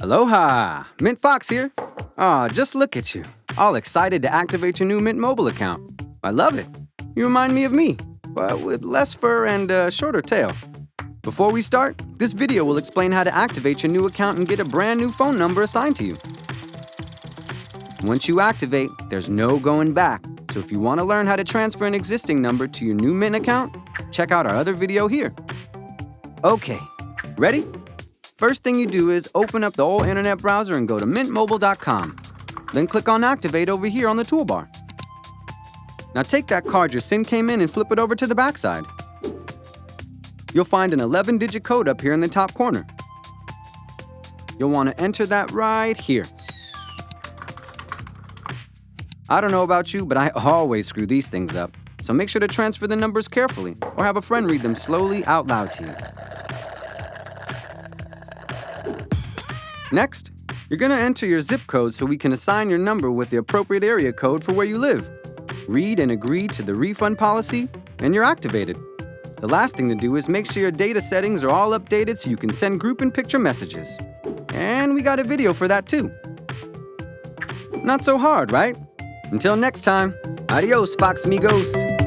Aloha! Mint Fox here. Aw, just look at you. All excited to activate your new Mint mobile account. I love it. You remind me of me, but with less fur and a shorter tail. Before we start, this video will explain how to activate your new account and get a brand new phone number assigned to you. Once you activate, there's no going back. So if you want to learn how to transfer an existing number to your new Mint account, check out our other video here. Okay, ready? First thing you do is open up the old internet browser and go to mintmobile.com. Then click on Activate over here on the toolbar. Now take that card your SIM came in and flip it over to the backside. You'll find an 11-digit code up here in the top corner. You'll want to enter that right here. I don't know about you, but I always screw these things up. So make sure to transfer the numbers carefully or have a friend read them slowly out loud to you. Next, you're going to enter your zip code so we can assign your number with the appropriate area code for where you live. Read and agree to the refund policy, and you're activated. The last thing to do is make sure your data settings are all updated so you can send group and picture messages. And we got a video for that too. Not so hard, right? Until next time, adios, Fox amigos.